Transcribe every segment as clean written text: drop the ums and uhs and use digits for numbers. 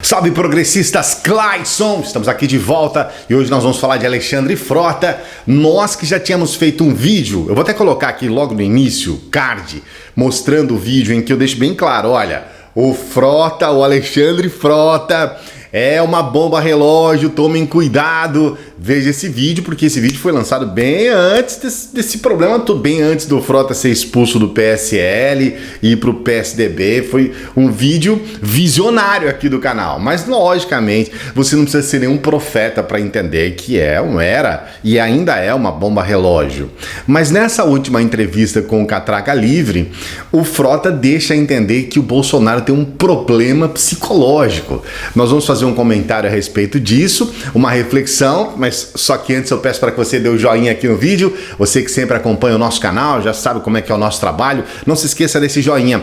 Salve progressistas, Clayson! Estamos aqui de volta e hoje nós vamos falar de Alexandre Frota. Nós que já tínhamos feito um vídeo, eu vou até colocar aqui logo no início, card, mostrando o vídeo em que eu deixo bem claro, olha, o Frota, o Alexandre Frota é uma bomba relógio, tomem cuidado, veja esse vídeo, porque esse vídeo foi lançado bem antes desse problema, bem antes do Frota ser expulso do PSL e ir pro PSDB. Foi um vídeo visionário aqui do canal, mas logicamente você não precisa ser nenhum profeta para entender que era e ainda é uma bomba relógio. Mas nessa última entrevista com o Catraca Livre, o Frota deixa entender que o Bolsonaro tem um problema psicológico. Nós vamos fazer um comentário a respeito disso, uma reflexão, mas só que antes eu peço para que você dê o joinha aqui no vídeo. Você que sempre acompanha o nosso canal, já sabe como é que é o nosso trabalho, não se esqueça desse joinha.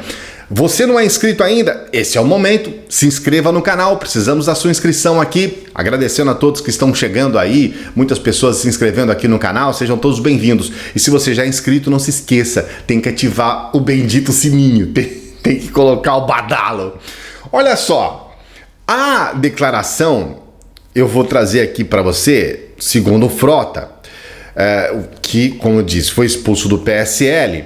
Você não é inscrito ainda? Esse é o momento, se inscreva no canal, precisamos da sua inscrição aqui. Agradecendo a todos que estão chegando aí, muitas pessoas se inscrevendo aqui no canal, sejam todos bem-vindos. E se você já é inscrito, não se esqueça, tem que ativar o bendito sininho, tem que colocar o badalo. Olha só, a declaração eu vou trazer aqui para você, segundo o Frota, que, como eu disse, foi expulso do PSL.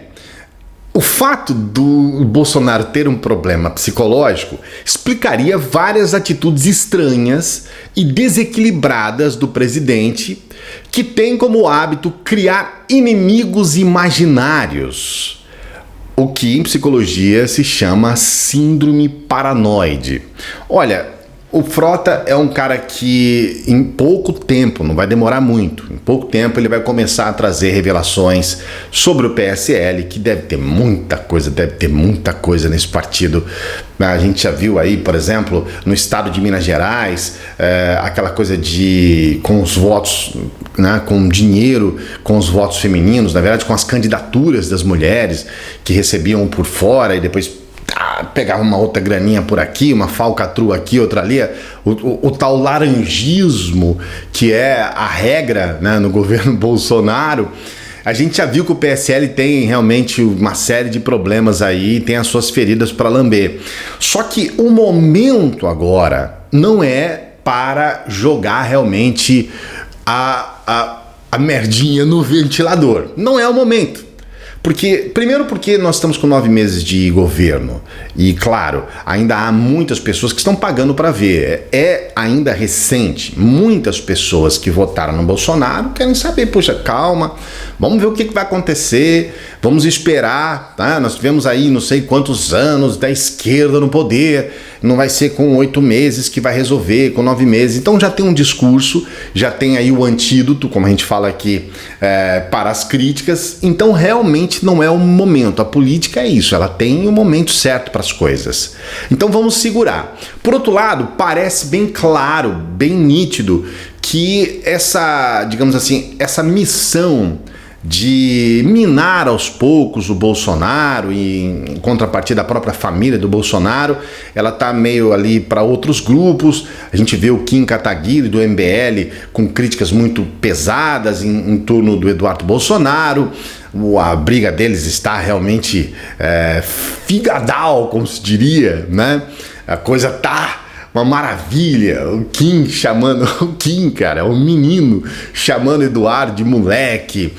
O fato do Bolsonaro ter um problema psicológico explicaria várias atitudes estranhas e desequilibradas do presidente, que tem como hábito criar inimigos imaginários, o que em psicologia se chama síndrome paranoide. Olha, o Frota é um cara que em pouco tempo, não vai demorar muito, em pouco tempo ele vai começar a trazer revelações sobre o PSL, que deve ter muita coisa nesse partido. A gente já viu aí, por exemplo, no estado de Minas Gerais, aquela coisa com os votos, né, com dinheiro, com os votos femininos, na verdade com as candidaturas das mulheres que recebiam por fora e depois pegava uma outra graninha por aqui, uma falcatrua aqui, outra ali, o tal laranjismo que é a regra, né, no governo Bolsonaro. A gente já viu que o PSL tem realmente uma série de problemas aí, tem as suas feridas para lamber. Só que o momento agora não é para jogar realmente a merdinha no ventilador. Não é o momento. Primeiro porque nós estamos com 9 meses de governo e, claro, ainda há muitas pessoas que estão pagando para ver. É ainda recente. Muitas pessoas que votaram no Bolsonaro querem saber, poxa, calma, vamos ver o que vai acontecer, vamos esperar, tá? Nós tivemos aí não sei quantos anos da esquerda no poder, não vai ser com 8 meses que vai resolver, com 9 meses. Então já tem um discurso, já tem aí o antídoto, como a gente fala aqui, para as críticas. Então realmente não é o momento. A política é isso, ela tem o momento certo para as coisas. Então vamos segurar. Por outro lado, parece bem claro, bem nítido, que essa, digamos assim, essa missão de minar aos poucos o Bolsonaro e em contrapartida a própria família do Bolsonaro, ela tá meio ali para outros grupos. A gente vê o Kim Kataguiri do MBL com críticas muito pesadas em torno do Eduardo Bolsonaro. A briga deles está realmente figadal, como se diria, né? A coisa tá uma maravilha. O Kim chamando, o Kim, cara, o menino chamando Eduardo de moleque.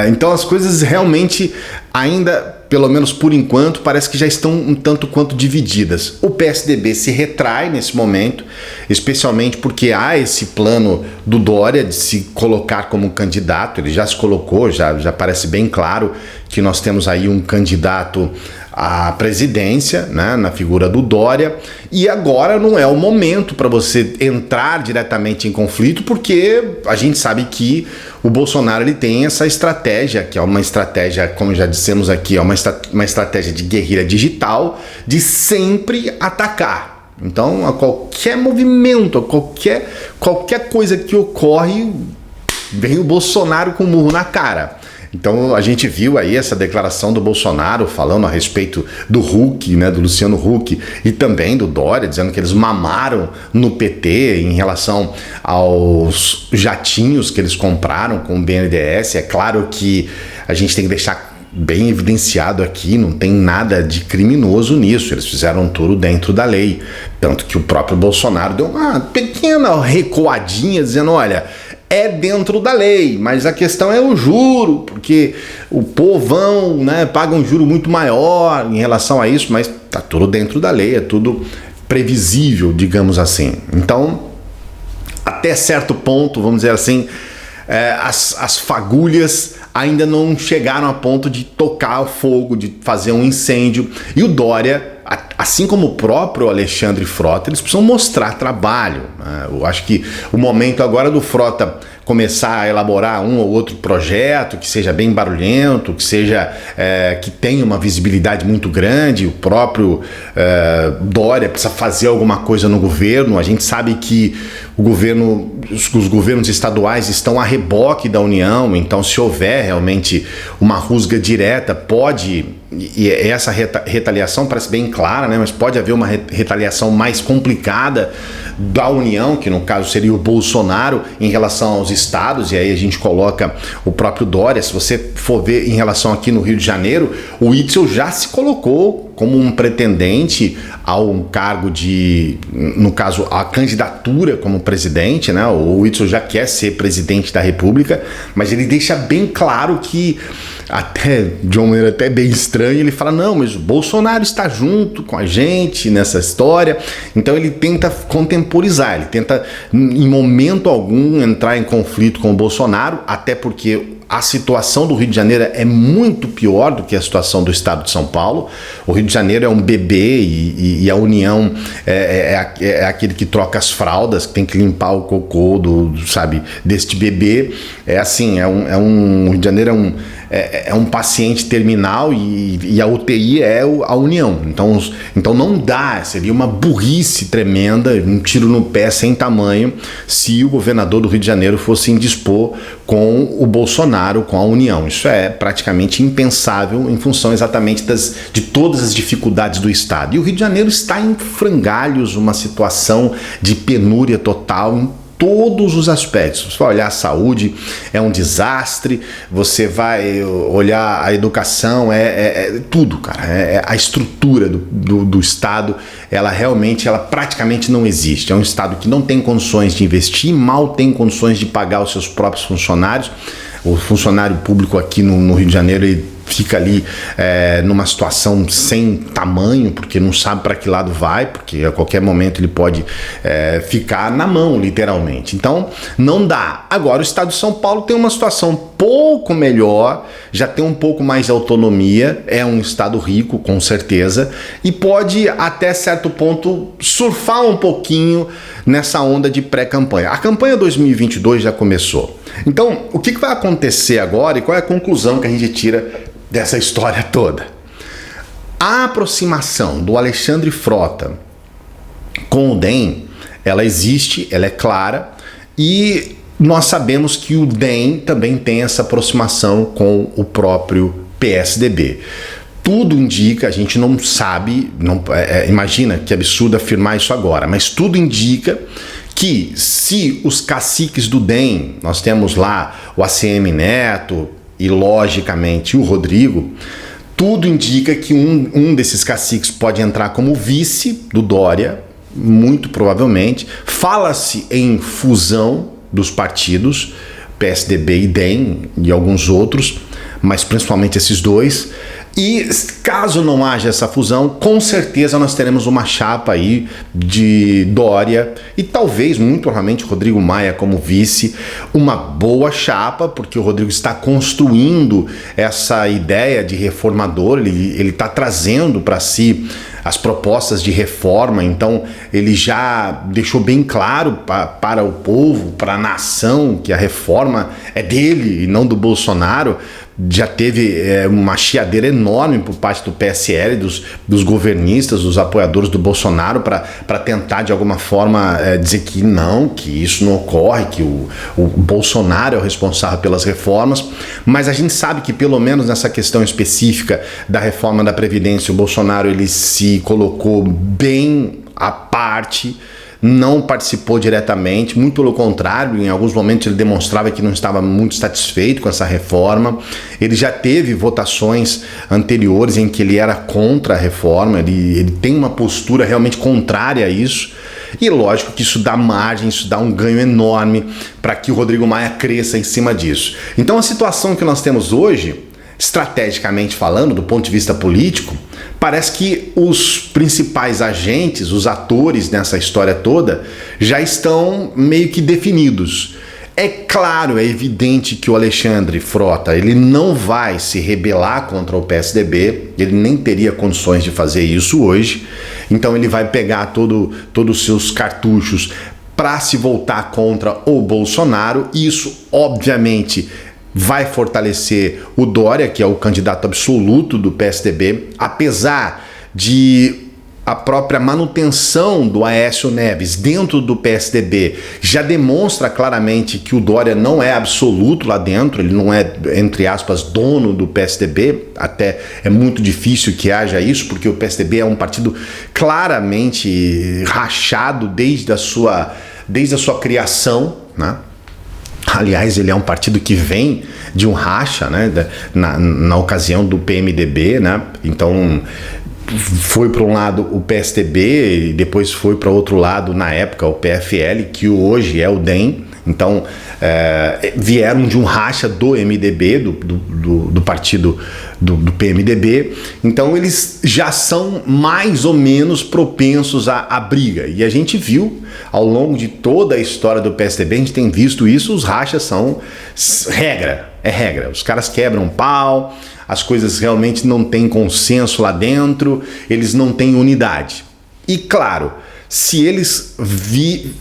Então as coisas realmente ainda, pelo menos por enquanto, parece que já estão um tanto quanto divididas. O PSDB se retrai nesse momento, especialmente porque há esse plano do Dória de se colocar como candidato. Ele já se colocou, já parece bem claro que nós temos aí um candidato à presidência, né, na figura do Dória, e agora não é o momento para você entrar diretamente em conflito, porque a gente sabe que o Bolsonaro ele tem essa estratégia, que é uma estratégia, como já dissemos aqui, é uma estratégia de guerrilha digital, de sempre atacar. Então, a qualquer movimento, a qualquer coisa que ocorre, vem o Bolsonaro com o murro na cara. Então a gente viu aí essa declaração do Bolsonaro falando a respeito do Huck, né, do Luciano Huck, e também do Dória, dizendo que eles mamaram no PT em relação aos jatinhos que eles compraram com o BNDES. É claro que a gente tem que deixar bem evidenciado aqui, não tem nada de criminoso nisso, eles fizeram tudo dentro da lei, tanto que o próprio Bolsonaro deu uma pequena recuadinha dizendo, olha, é dentro da lei, mas a questão é o juro, porque o povão, né, paga um juro muito maior em relação a isso, mas tá tudo dentro da lei, é tudo previsível, digamos assim. Então, até certo ponto, vamos dizer assim, as fagulhas ainda não chegaram a ponto de tocar o fogo, de fazer um incêndio. E o Dória, assim como o próprio Alexandre Frota, eles precisam mostrar trabalho, né? Eu acho que o momento agora do Frota começar a elaborar um ou outro projeto que seja bem barulhento, que seja que tenha uma visibilidade muito grande. O próprio Dória precisa fazer alguma coisa no governo. A gente sabe que os governos estaduais estão a reboque da União, então se houver realmente uma rusga direta, pode, e essa retaliação parece bem clara, né, mas pode haver uma retaliação mais complicada da União, que no caso seria o Bolsonaro, em relação aos estados, e aí a gente coloca o próprio Dória. Se você for ver em relação aqui no Rio de Janeiro, o Witzel já se colocou como um pretendente ao cargo de, no caso, a candidatura como presidente, né? O Witzel já quer ser presidente da República, mas ele deixa bem claro que, até de uma maneira até bem estranha, ele fala, não, mas o Bolsonaro está junto com a gente nessa história. Então ele tenta contemporizar, ele tenta em momento algum entrar em conflito com o Bolsonaro, até porque a situação do Rio de Janeiro é muito pior do que a situação do estado de São Paulo. O Rio de Janeiro é um bebê e a União é aquele que troca as fraldas, que tem que limpar o cocô deste bebê. É assim, o Rio de Janeiro é um paciente terminal e a UTI é a União. Então não dá, seria uma burrice tremenda, um tiro no pé sem tamanho, se o governador do Rio de Janeiro fosse indispor com o Bolsonaro, com a União. Isso é praticamente impensável em função exatamente de todas as dificuldades do Estado. E o Rio de Janeiro está em frangalhos, uma situação de penúria total em todos os aspectos. Você vai olhar a saúde, é um desastre. Você vai olhar a educação, tudo, cara. A estrutura do Estado, ela praticamente não existe. É um Estado que não tem condições de investir, mal tem condições de pagar os seus próprios funcionários. O funcionário público aqui no Rio de Janeiro, ele fica ali numa situação sem tamanho, porque não sabe para que lado vai, porque a qualquer momento ele pode ficar na mão, literalmente. Então, não dá. Agora, o estado de São Paulo tem uma situação um pouco melhor, já tem um pouco mais de autonomia, é um estado rico, com certeza, e pode, até certo ponto, surfar um pouquinho nessa onda de pré-campanha. A campanha 2022 já começou. Então, o que vai acontecer agora e qual é a conclusão que a gente tira dessa história toda? A aproximação do Alexandre Frota com o DEM, ela existe, ela é clara, e nós sabemos que o DEM também tem essa aproximação com o próprio PSDB. Tudo indica, a gente não sabe, imagina que absurdo afirmar isso agora, mas tudo indica que se os caciques do DEM, nós temos lá o ACM Neto e logicamente o Rodrigo, tudo indica que um desses caciques pode entrar como vice do Dória, muito provavelmente. Fala-se em fusão dos partidos, PSDB e DEM e alguns outros, mas principalmente esses dois. E caso não haja essa fusão, com certeza nós teremos uma chapa aí de Dória e talvez, muito provavelmente, Rodrigo Maia como vice. Uma boa chapa, porque o Rodrigo está construindo essa ideia de reformador, ele está trazendo para si as propostas de reforma, então ele já deixou bem claro para o povo, para a nação, que a reforma é dele e não do Bolsonaro. Já teve uma chiadeira enorme por parte do PSL, dos governistas, dos apoiadores do Bolsonaro, para tentar de alguma forma dizer que não, que isso não ocorre, que o Bolsonaro é o responsável pelas reformas. Mas a gente sabe que pelo menos nessa questão específica da reforma da Previdência, o Bolsonaro ele se colocou bem à parte não participou diretamente, muito pelo contrário, em alguns momentos ele demonstrava que não estava muito satisfeito com essa reforma. Ele já teve votações anteriores em que ele era contra a reforma, ele tem uma postura realmente contrária a isso. E lógico que isso dá margem, isso dá um ganho enorme para que o Rodrigo Maia cresça em cima disso. Então a situação que nós temos hoje, estrategicamente falando, do ponto de vista político, parece que os principais agentes, os atores nessa história toda, já estão meio que definidos. É claro, é evidente que o Alexandre Frota, ele não vai se rebelar contra o PSDB, ele nem teria condições de fazer isso hoje, então ele vai pegar todos os seus cartuchos para se voltar contra o Bolsonaro. Isso, obviamente, vai fortalecer o Dória, que é o candidato absoluto do PSDB, apesar de a própria manutenção do Aécio Neves dentro do PSDB já demonstra claramente que o Dória não é absoluto lá dentro, ele não é, entre aspas, dono do PSDB, até é muito difícil que haja isso, porque o PSDB é um partido claramente rachado desde a sua criação, né? Aliás, ele é um partido que vem de um racha, né, na ocasião do PMDB, né? Então foi para um lado o PSDB e depois foi para outro lado, na época, o PFL, que hoje é o DEM. Então vieram de um racha do MDB, do partido do PMDB. Então eles já são mais ou menos propensos à briga. E a gente viu ao longo de toda a história do PSDB, a gente tem visto isso, os rachas são regra, é regra. Os caras quebram pau, as coisas realmente não têm consenso lá dentro, eles não têm unidade. E claro, se eles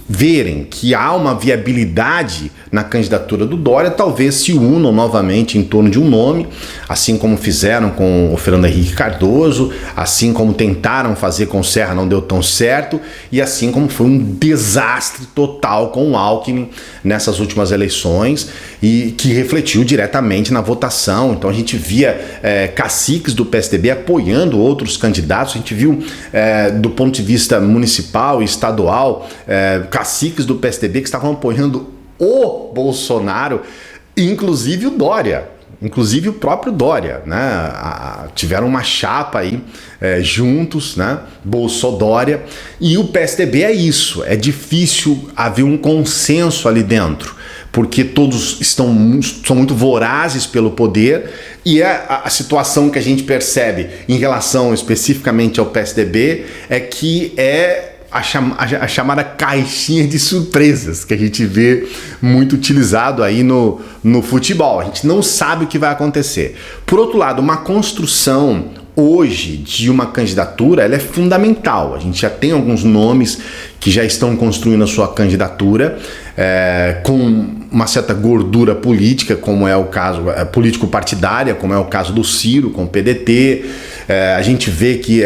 verem que há uma viabilidade na candidatura do Dória, talvez se unam novamente em torno de um nome, assim como fizeram com o Fernando Henrique Cardoso, assim como tentaram fazer com o Serra, não deu tão certo, e assim como foi um desastre total com o Alckmin nessas últimas eleições, e que refletiu diretamente na votação. Então a gente via caciques do PSDB apoiando outros candidatos, a gente viu do ponto de vista municipal e estadual, caciques do PSDB que estavam apoiando o Bolsonaro, inclusive o Dória, inclusive o próprio Dória, né? Tiveram uma chapa aí juntos, né? Bolsodória. E o PSDB é isso, é difícil haver um consenso ali dentro, porque todos são muito vorazes pelo poder, e a situação que a gente percebe em relação especificamente ao PSDB é que a chamada caixinha de surpresas, que a gente vê muito utilizado aí no futebol. A gente não sabe o que vai acontecer. Por outro lado, uma construção hoje de uma candidatura, ela é fundamental. A gente já tem alguns nomes que já estão construindo a sua candidatura com uma certa gordura política, como é o caso político-partidária, como é o caso do Ciro com o PDT. A gente vê que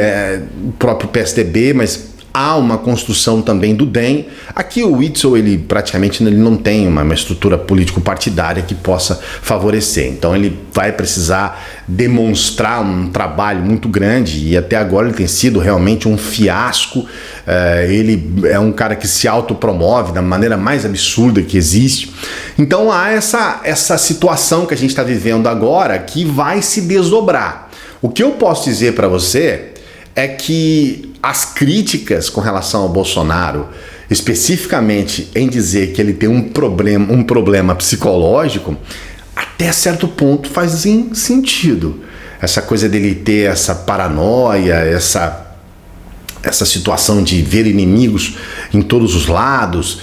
o próprio PSDB, mas há uma construção também do DEM. Aqui o Witzel, ele praticamente não tem uma estrutura político-partidária que possa favorecer. Então ele vai precisar demonstrar um trabalho muito grande, e até agora ele tem sido realmente um fiasco. Ele é um cara que se autopromove da maneira mais absurda que existe. Então há essa situação que a gente está vivendo agora que vai se desdobrar. O que eu posso dizer para você é que as críticas com relação ao Bolsonaro, especificamente em dizer que ele tem um problema psicológico, até certo ponto fazem sentido. Essa coisa dele ter essa paranoia, essa situação de ver inimigos em todos os lados,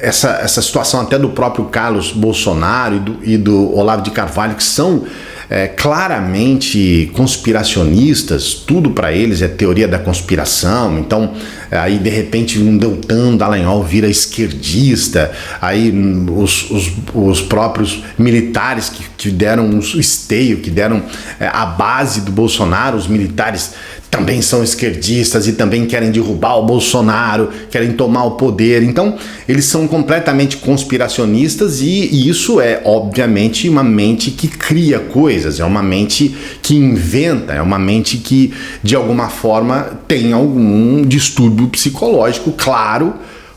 essa situação até do próprio Carlos Bolsonaro e do Olavo de Carvalho, que são claramente conspiracionistas, tudo para eles é teoria da conspiração. Então aí de repente um Deltan Dallagnol vira esquerdista, aí os próprios militares que deram o esteio, que deram a base do Bolsonaro, os militares também são esquerdistas e também querem derrubar o Bolsonaro, querem tomar o poder. Então, eles são completamente conspiracionistas e isso é, obviamente, uma mente que cria coisas, é uma mente que inventa, é uma mente que, de alguma forma, tem algum distúrbio psicológico, claro,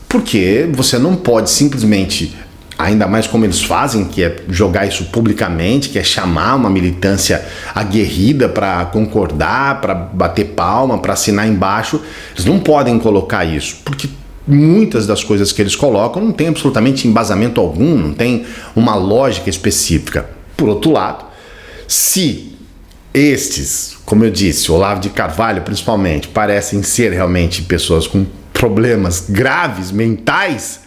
porque você não pode simplesmente, ainda mais como eles fazem, que é jogar isso publicamente, que é chamar uma militância aguerrida para concordar, para bater palma, para assinar embaixo. Eles não podem colocar isso, porque muitas das coisas que eles colocam não tem absolutamente embasamento algum, não tem uma lógica específica. Por outro lado, se estes, como eu disse, Olavo de Carvalho principalmente, parecem ser realmente pessoas com problemas graves mentais,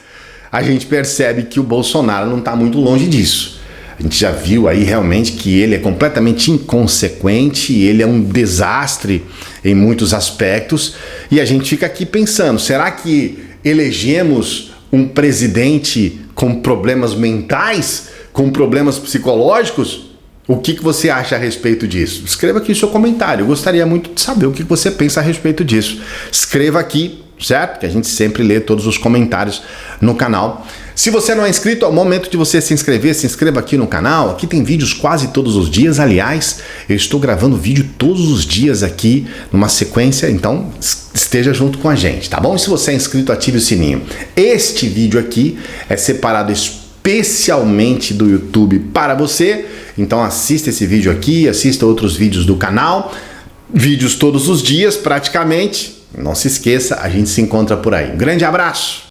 a gente percebe que o Bolsonaro não está muito longe disso. A gente já viu aí realmente que ele é completamente inconsequente, ele é um desastre em muitos aspectos, e a gente fica aqui pensando, será que elegemos um presidente com problemas mentais, com problemas psicológicos? O que você acha a respeito disso? Escreva aqui o seu comentário, eu gostaria muito de saber o que você pensa a respeito disso. Escreva aqui, certo? Que a gente sempre lê todos os comentários no canal. Se você não é inscrito, é o momento de você se inscrever, se inscreva aqui no canal. Aqui tem vídeos quase todos os dias, aliás, eu estou gravando vídeo todos os dias aqui, numa sequência, então esteja junto com a gente, tá bom? E se você é inscrito, ative o sininho. Este vídeo aqui é separado especialmente do YouTube para você, então assista esse vídeo aqui, assista outros vídeos do canal, vídeos todos os dias praticamente. Não se esqueça, a gente se encontra por aí. Um grande abraço!